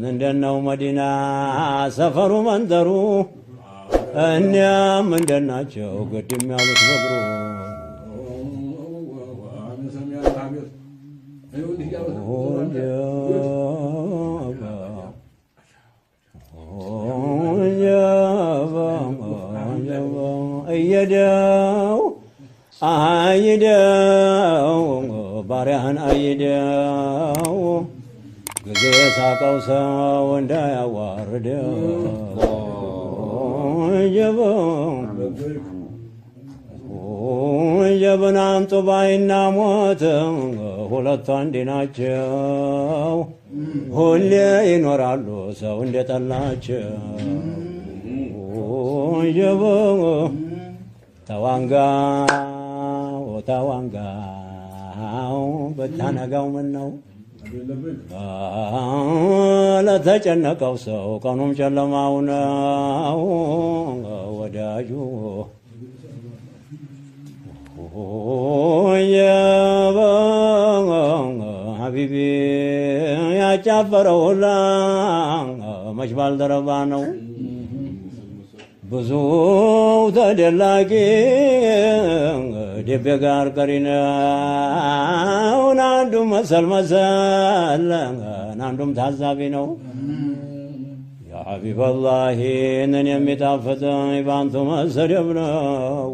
እንደናው መዲና ሰፈሩ መንደሩ እኛም እንደናቸው ግድም ያሉት በግሩ እየደው አይደው ባሪያህን አይደው ጊዜ ሳቀው ሰው እንዳያዋርደው ጀበን አምጡ ባይና ሞት ሁለቱ አንድ ናቸው። ሁሌ ይኖራሉ ሰው እንደጠላቸው ጀበን ተዋንጋው ተዋንጋው በታነጋው ምን ነው ለተጨነቀው ሰው ቀኑም ጨለማው ነው ወዳጁ ሀቢቢ ያጫፈረው ሁላ መች ባልደረባ ነው ብዙ ተደላቂ ደቤ ጋር ቀሪነው አንዱም መሰል አንዱም ታዛቢ ነው ያ ሀቢበላሂ እኔን የሚጣፍጥ ባንቱ መሰደብ ነው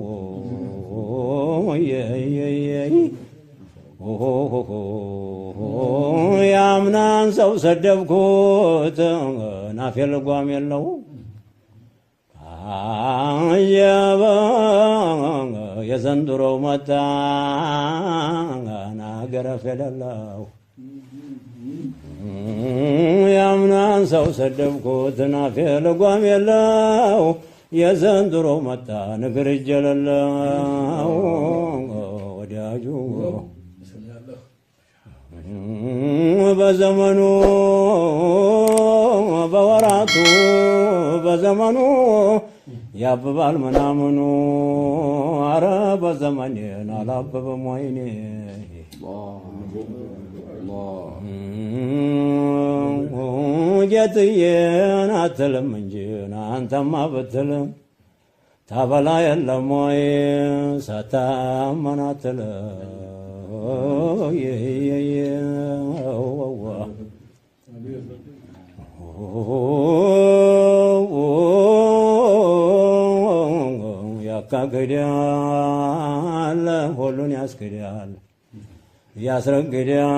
ያምናን ሰው ሰደብኩት ናፌ ልጓም የለው የዘንድሮው መጣ ናገረፍ የሌለው ያምናን ሰው ሰደብኩት ናፌ ልጓም የለው የዘንድሮ መጣ ንግር እጀለለው ወዳጁ በዘመኑ በወራቱ በዘመኑ ያብባል ምናምኑ አረ በዘመኔን አላበበም ወይኔ ጌትዬን አትልም እንጂ አንተማ ብትልም ታበላ የለም ወይ ሳታመን አትልም ያካግዳል ሁሉን ያስክዳል ያስረግዳል